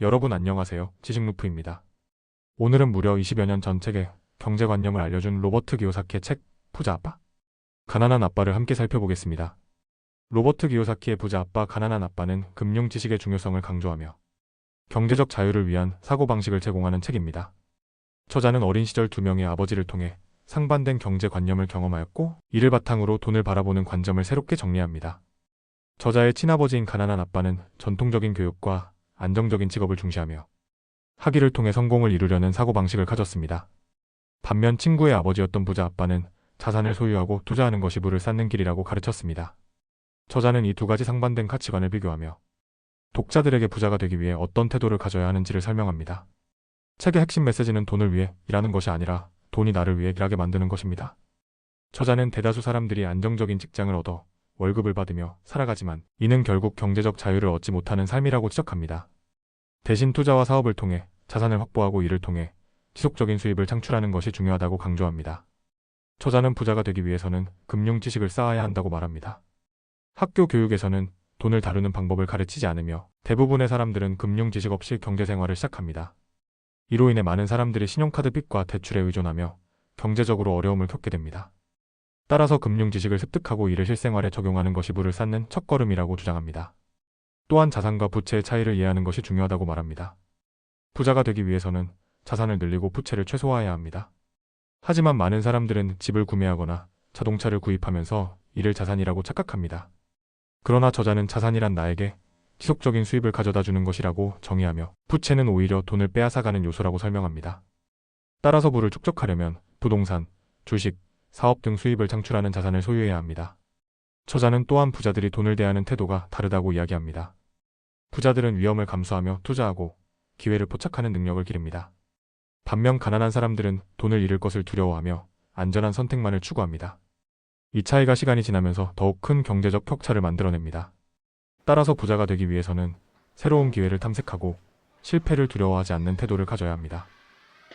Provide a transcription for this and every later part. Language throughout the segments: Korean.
여러분 안녕하세요. 지식루프입니다. 오늘은 무려 20여 년 전 책의 경제관념을 알려준 로버트 기요사키의 책 부자 아빠, 가난한 아빠를 함께 살펴보겠습니다. 로버트 기요사키의 부자 아빠, 가난한 아빠는 금융 지식의 중요성을 강조하며 경제적 자유를 위한 사고방식을 제공하는 책입니다. 저자는 어린 시절 두 명의 아버지를 통해 상반된 경제관념을 경험하였고, 이를 바탕으로 돈을 바라보는 관점을 새롭게 정리합니다. 저자의 친아버지인 가난한 아빠는 전통적인 교육과 안정적인 직업을 중시하며 학위를 통해 성공을 이루려는 사고방식을 가졌습니다. 반면 친구의 아버지였던 부자 아빠는 자산을 소유하고 투자하는 것이 부를 쌓는 길이라고 가르쳤습니다. 저자는 이 두 가지 상반된 가치관을 비교하며 독자들에게 부자가 되기 위해 어떤 태도를 가져야 하는지를 설명합니다. 책의 핵심 메시지는 돈을 위해 일하는 것이 아니라 돈이 나를 위해 일하게 만드는 것입니다. 저자는 대다수 사람들이 안정적인 직장을 얻어 월급을 받으며 살아가지만 이는 결국 경제적 자유를 얻지 못하는 삶이라고 지적합니다. 대신 투자와 사업을 통해 자산을 확보하고 이를 통해 지속적인 수입을 창출하는 것이 중요하다고 강조합니다. 저자는 부자가 되기 위해서는 금융 지식을 쌓아야 한다고 말합니다. 학교 교육에서는 돈을 다루는 방법을 가르치지 않으며 대부분의 사람들은 금융 지식 없이 경제 생활을 시작합니다. 이로 인해 많은 사람들이 신용카드 빚과 대출에 의존하며 경제적으로 어려움을 겪게 됩니다. 따라서 금융 지식을 습득하고 이를 실생활에 적용하는 것이 부를 쌓는 첫걸음이라고 주장합니다. 또한 자산과 부채의 차이를 이해하는 것이 중요하다고 말합니다. 부자가 되기 위해서는 자산을 늘리고 부채를 최소화해야 합니다. 하지만 많은 사람들은 집을 구매하거나 자동차를 구입하면서 이를 자산이라고 착각합니다. 그러나 저자는 자산이란 나에게 지속적인 수입을 가져다 주는 것이라고 정의하며 부채는 오히려 돈을 빼앗아가는 요소라고 설명합니다. 따라서 부를 축적하려면 부동산, 주식, 사업 등 수입을 창출하는 자산을 소유해야 합니다. 저자는 또한 부자들이 돈을 대하는 태도가 다르다고 이야기합니다. 부자들은 위험을 감수하며 투자하고 기회를 포착하는 능력을 기릅니다. 반면 가난한 사람들은 돈을 잃을 것을 두려워하며 안전한 선택만을 추구합니다. 이 차이가 시간이 지나면서 더욱 큰 경제적 격차를 만들어냅니다. 따라서 부자가 되기 위해서는 새로운 기회를 탐색하고 실패를 두려워하지 않는 태도를 가져야 합니다.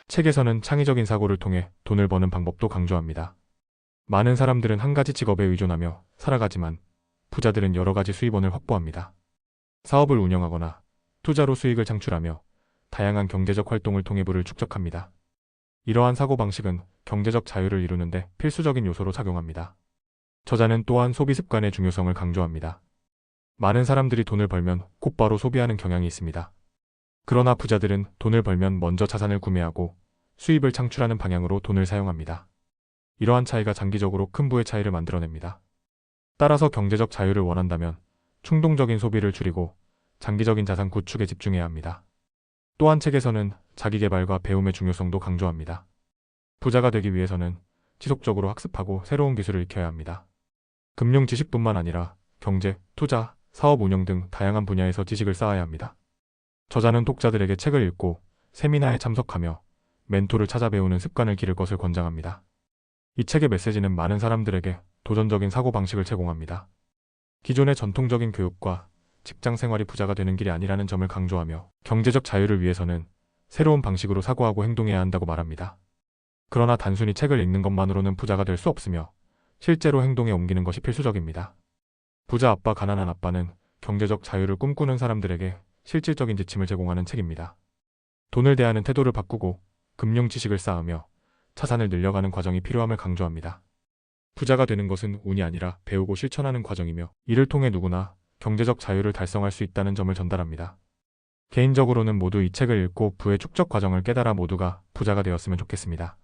책에서는 창의적인 사고를 통해 돈을 버는 방법도 강조합니다. 많은 사람들은 한 가지 직업에 의존하며 살아가지만 부자들은 여러 가지 수입원을 확보합니다. 사업을 운영하거나 투자로 수익을 창출하며 다양한 경제적 활동을 통해 부를 축적합니다. 이러한 사고방식은 경제적 자유를 이루는데 필수적인 요소로 작용합니다. 저자는 또한 소비 습관의 중요성을 강조합니다. 많은 사람들이 돈을 벌면 곧바로 소비하는 경향이 있습니다. 그러나 부자들은 돈을 벌면 먼저 자산을 구매하고 수입을 창출하는 방향으로 돈을 사용합니다. 이러한 차이가 장기적으로 큰 부의 차이를 만들어냅니다. 따라서 경제적 자유를 원한다면 충동적인 소비를 줄이고 장기적인 자산 구축에 집중해야 합니다. 또한 책에서는 자기계발과 배움의 중요성도 강조합니다. 부자가 되기 위해서는 지속적으로 학습하고 새로운 기술을 익혀야 합니다. 금융 지식뿐만 아니라 경제, 투자, 사업 운영 등 다양한 분야에서 지식을 쌓아야 합니다. 저자는 독자들에게 책을 읽고 세미나에 참석하며 멘토를 찾아 배우는 습관을 기를 것을 권장합니다. 이 책의 메시지는 많은 사람들에게 도전적인 사고방식을 제공합니다. 기존의 전통적인 교육과 직장 생활이 부자가 되는 길이 아니라는 점을 강조하며 경제적 자유를 위해서는 새로운 방식으로 사고하고 행동해야 한다고 말합니다. 그러나 단순히 책을 읽는 것만으로는 부자가 될 수 없으며 실제로 행동에 옮기는 것이 필수적입니다. 부자 아빠, 가난한 아빠는 경제적 자유를 꿈꾸는 사람들에게 실질적인 지침을 제공하는 책입니다. 돈을 대하는 태도를 바꾸고 금융 지식을 쌓으며 자산을 늘려가는 과정이 필요함을 강조합니다. 부자가 되는 것은 운이 아니라 배우고 실천하는 과정이며 이를 통해 누구나 경제적 자유를 달성할 수 있다는 점을 전달합니다. 개인적으로는 모두 이 책을 읽고 부의 축적 과정을 깨달아 모두가 부자가 되었으면 좋겠습니다.